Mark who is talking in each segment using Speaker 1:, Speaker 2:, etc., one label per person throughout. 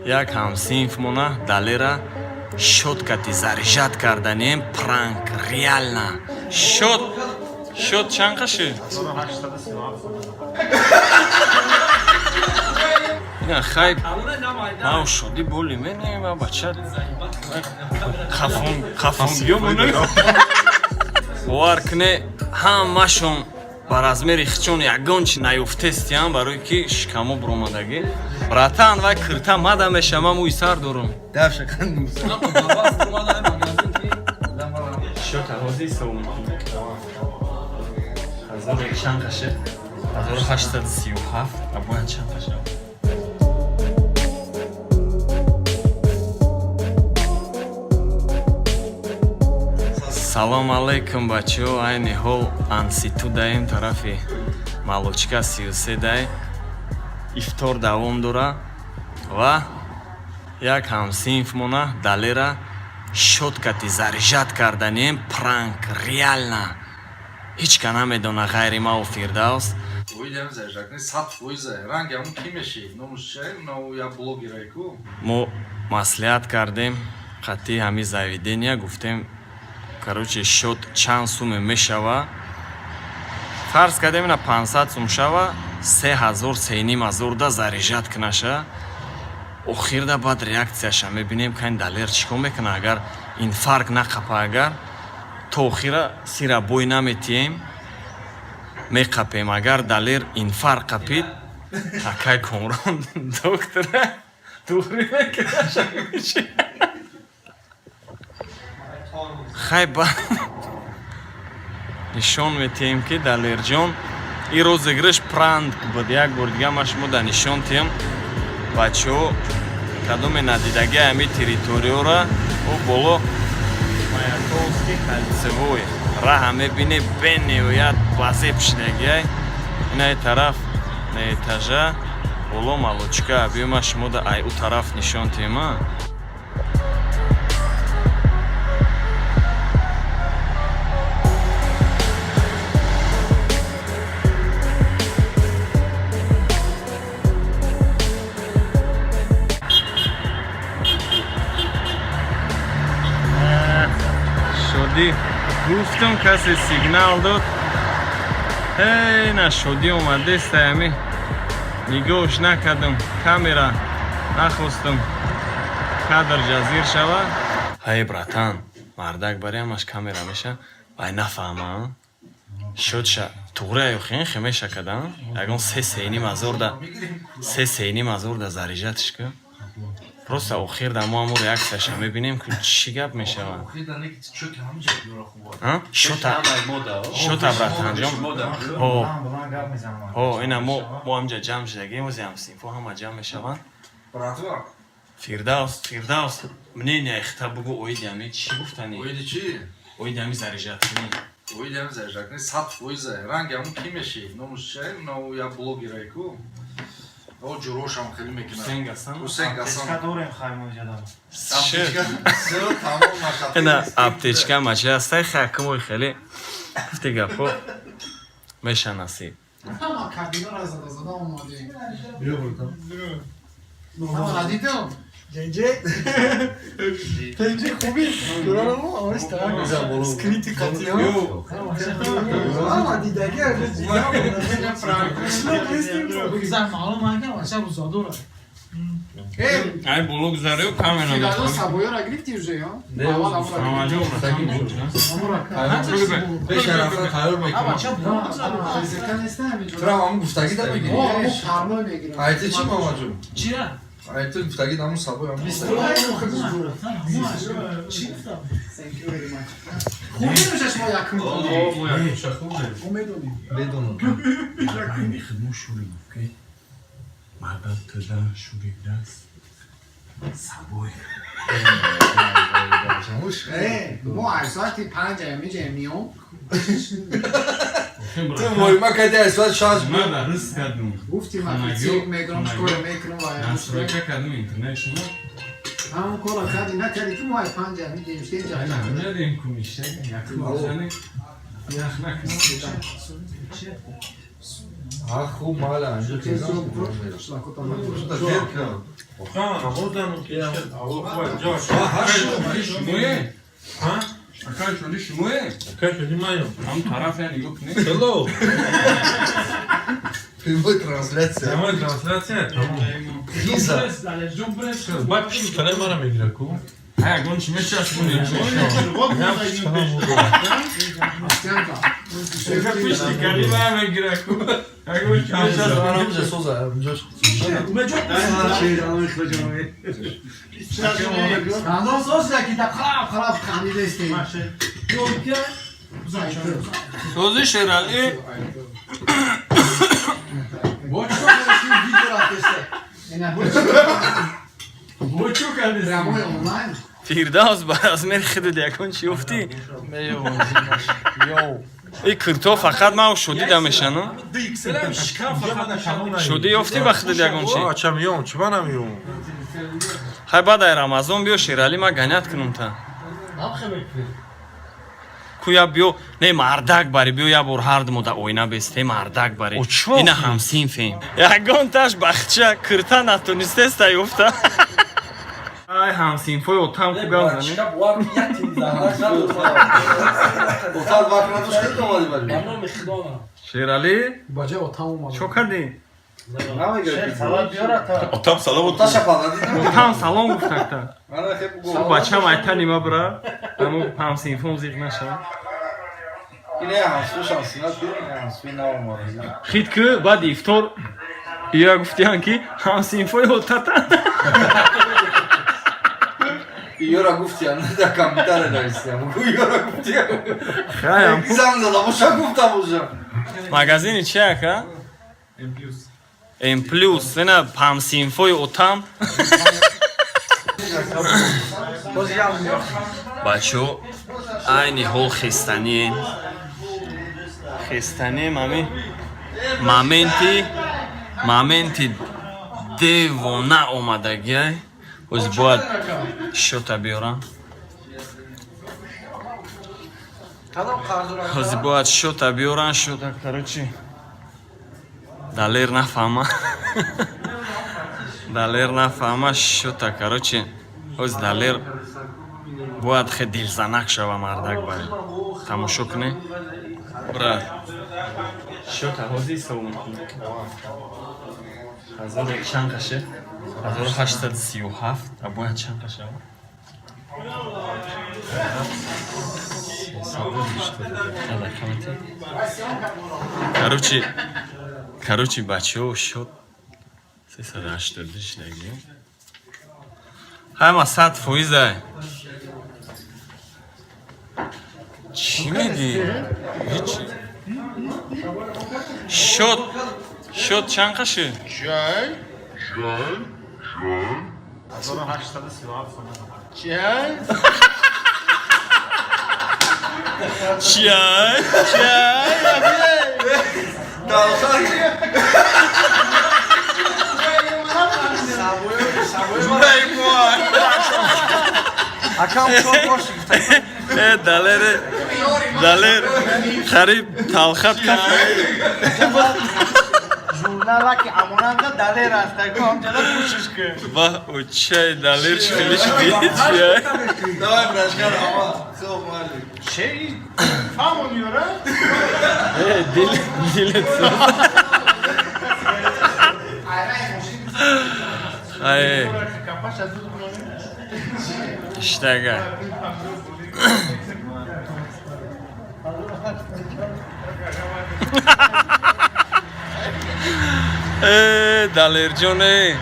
Speaker 1: як ҳамсинфмона далера щёткати заряжат карданем пранк реально счёт чанд қаши ина хайп мау шуди боли менема бача хафонгиёмона бовар кune ҳамашон ба размери хичон ягон чи наёфтестиам барои ки шикамо буромадагӣ братан вай кирта мада мешама муи сар дорум счёт ҳозир савум ҳазор чанд қаши 1837 абояд чанд қаша салом алейкум бачаҳо айни ҳол анситу даем тарафи малочка 33 дай ифтор давом дора ва як ҳамсинфмона далера щёткати заряжат карданем пранк реально ҳеҷ ка намедона ғайри мау фирдавс мо маслиҳат кардем қатъи ҳами заведения гуфтем короче счёт чанд суме мешава фарз кардем ина 500 сум шава 3500 да заряжат кунаша охирда баъд реакцияша мебинем кайн далер чикор мекуна агар инфаркт нақапа агар то охира сира бой наметием меқапем агар далер инфаркт қапид акай комрон доктора тухри мекунаша хайба нишон метиҳем ки далерҷон ин розыгрыш пранк буд як бор дига ма шумо да нишон тиҳам бачаҳо кадоме надидаги ҳами территорияро о боло маятовски кольцевой раҳа мебине бениҳоят вазеб шидагиай ина и тараф на этажа боло малочка биёма шумо да ай ӯ тараф нишон тиҳама гуфтам касе сигнал дод на шодӣ омадеста ами нигоҳш накардам камера нахостам кадр ҷазир шава ҳай братан мардак бариамаш камера меша вай нафаҳма шодша туғра ёхин хемеша кадан ягон 3500 да заряжатишка просто охир да мо ҳамон реакцияша мебинем ки чӣ гап мешава шота братанҷон ина мо ҳамҷа ҷамъ шудагем ози ҳамсинфо ҳама ҷамъ мешаванд фирдавс мнения ихта бугу оиди ҳами чӣ гуфтани оиди ҳами заряжаткунӣ
Speaker 2: Oidem zažakne 100% rangi amu kimeshi nomushay no ya blogerayku o jorosham khali mekina Hüseyin Gasan
Speaker 3: Kadorem khaymo jadam
Speaker 2: tamam mashat
Speaker 1: ина аптечка мачастай хакмой хеле гуфтегапо мешанаси
Speaker 4: Ama kabino razada olmadı.
Speaker 2: Biliyor buradan.
Speaker 4: Ama radito.
Speaker 3: Gence خوبی دوران ما آش تمام سکریتی katıyor ama didagi
Speaker 4: Bu güzel malum hangi ama aşağı uzadı oraya.
Speaker 1: ай боло гузариё камера
Speaker 4: Filado saboyor agrifti yüze ya.
Speaker 1: амаҷо
Speaker 2: Beş tarafta kayır mekina.
Speaker 4: Ama çok ama zekan istemiyor.
Speaker 2: Tra amu guftagi da mı
Speaker 4: O
Speaker 2: geliyor?
Speaker 4: bu parmağı ne giriyor?
Speaker 2: Ayeti çim amacım.
Speaker 4: Çira.
Speaker 2: Ayeti guftagi da amu saboy amu.
Speaker 4: Thank you very much. خوبی میشه شما yakın.
Speaker 2: Bedonu.
Speaker 1: Yakın خدمو شوری اوکی مردم تدا شوری دست سبوی
Speaker 4: ما هر ساعتی 5 میشه میام.
Speaker 2: Tu moj makade esvat şarj mı?
Speaker 1: من در رس کردم
Speaker 4: گفتیم ما 30 میگرم شکر میکنم و
Speaker 1: نصرکه کردم اینترنت شما
Speaker 4: همون کلا کردی نکردی که ما 5 میدیم شین جا.
Speaker 1: نه ندیم کمیشه یکم آزنه یخ نکنم
Speaker 3: خوب مال انجا
Speaker 1: هم طرف یعنی گفت نه
Speaker 3: Hello. Прямой трансляция.
Speaker 5: Прямой трансляция.
Speaker 3: Лиза.
Speaker 5: Bak kalem var mı Graku?
Speaker 1: ها گون چی میشه از گون پشتی کلی با هم گرکو گون چی میشه از
Speaker 3: Bana bize söz ver.
Speaker 4: Kandan sosla ki de خراب خمیده استیم.
Speaker 1: توزی شرالی
Speaker 4: بوچو کردی رمای آنلاین.
Speaker 1: فیرداز باز میری خیلی دیگون چی افتی ای کرتو فقط ما شدی دمشن شدی افتی بخدی دیگون چی
Speaker 5: Açamıyorum, çıvanamıyorum.
Speaker 1: های بعد ای رمضان بیو شیرالی ما گنیت کنم تا کویا بیو نه مردک باری بیو یا بور هرد مودا اوینا بیسته مردک باری اینا همسین فیم یگون تاش بخچه کرتا نتونسته است افتا ای همسین فوی اوتام کو گازنی
Speaker 3: Otel bakına tuş kırmamalı bari.
Speaker 1: شیرالی
Speaker 4: باجه اتامو مال.
Speaker 1: چو کردی
Speaker 3: Ne mi gerek?
Speaker 5: Otam salavat.
Speaker 3: Taş yapalım değil mi?
Speaker 1: اوتام سلام گفتن تا
Speaker 3: Bana hep bu.
Speaker 1: بچه هم ایتا نیمه برا همو همسین فون زیق نشن
Speaker 3: Yine yansıyor şansına değil mi? Yansıyor ne olmalı?
Speaker 1: خید که بعد ایفتار یا گفتیان که همسین فوی اوتاتا
Speaker 3: Yora guftiyan. Ne dakika bir tane daha istiyorum. Bu yora guftiyan.
Speaker 1: خیلی
Speaker 3: Güzel de la boşa gufta bulacağım.
Speaker 1: مگزینی چیه که؟ ام پلوس نه همسین فوی اوتام بچو aynı hol خستانی خستانی моменти девона омадагиай оз бояд шота биёрам оз бояд шота биёрам шота короче далер нафаҳма шота короче оз далер бояд хе дилзанак шава мардак бари тамошо кунем брат шота ҳозир саву мекунем 1000 қаше 1837 а бояд чанд қаша короче бачаҳо шод 380 дагӣ ҳама 100% чӣ мегӣ ҳечи шод чанд қаше чай
Speaker 3: Akam çok boş.
Speaker 1: далер қариб талхат
Speaker 4: Jurnala ki amonanda daler asta ko amcada koşuş ki.
Speaker 1: ва учай далер шилиш бич
Speaker 3: Давай братья, ama çok mali.
Speaker 4: Şey tam oluyor ha.
Speaker 1: дилет ай
Speaker 4: Kapaş azı bunu.
Speaker 1: иштага далерҷоне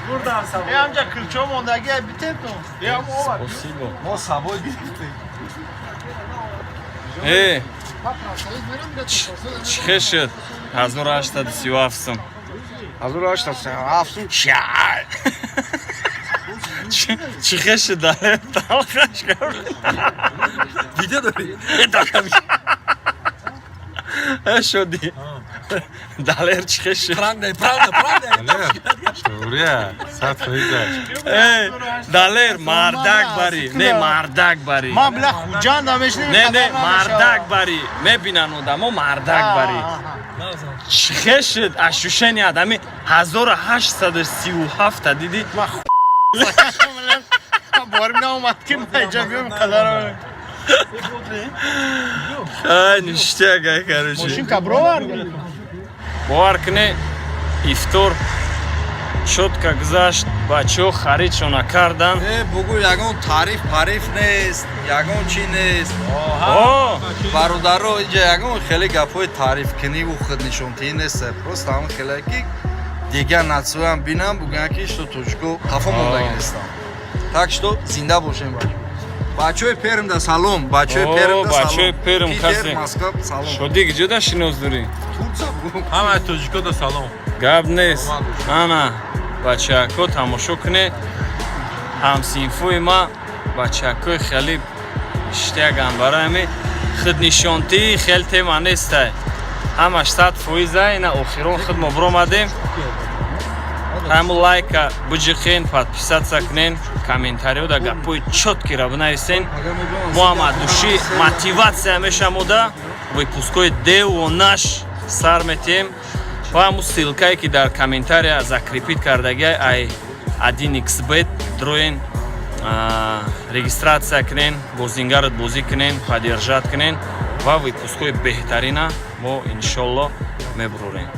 Speaker 4: Buradan sabah. Amca kırçom ondaki biter mi? Ya o var.
Speaker 1: спасибо
Speaker 3: O sabah gitti.
Speaker 1: чӣ хешид 1837 сум
Speaker 3: 1837
Speaker 1: чай чӣ хешид далер талхаш кард
Speaker 3: Video da
Speaker 1: шоди далер чихеш
Speaker 3: Правда, правда.
Speaker 5: Шурия, 100%.
Speaker 1: далер мардак бари не мардак бари
Speaker 3: Ма бля хуҷан намешнем.
Speaker 1: не мардак бари мебинан одамо мардак бари чихешед ашушени адами 1837 диди
Speaker 3: Бор наомад ки маҷабиём қадар.
Speaker 1: ай ништяга короче
Speaker 3: Мошин кабровар.
Speaker 1: бовар кунед ифтор чотка гузашт бачаҳо харидшо накардан
Speaker 2: бугу ягон тариф нест ягон чӣ нест
Speaker 1: о
Speaker 2: бародаро инҷа ягон хеле гапҳои тарифкуниву худнишонтӣ нест просто ҳам хеле ки дигар натсоям бинам бугӯям ки что тоҷико хафа мондагинестам так что зинда бошем бачаҳои пермда салом бачаҳои пермда
Speaker 1: бачаҳои перм касе
Speaker 2: Москва салом
Speaker 1: шодик ҷуда шинос дорӣ
Speaker 5: Ҳамаи тоҷикода салом.
Speaker 1: гап нест ана бачаҳако тамошо кунед ҳамсинфои ма бачаҳакои хеле иштяган барои худнишонтии хел тема нестай ҳамаш 100% ина охирон худ мо биромадем ҳаму лайка биҷиқен подписатсия кунен комментариёда гапҳои чоткира бинависен мо ҳам аз души мотиватсия мешамода выпускои девонаш сар метиҳем ва ҳаму ссилкае ки дар комментария закрепит кардагиай ай 1xbet дроен регистратсия кунен бозингарот бозӣ кунен поддержат кунен ва выпускои беҳтарина мо иншолло мебурорем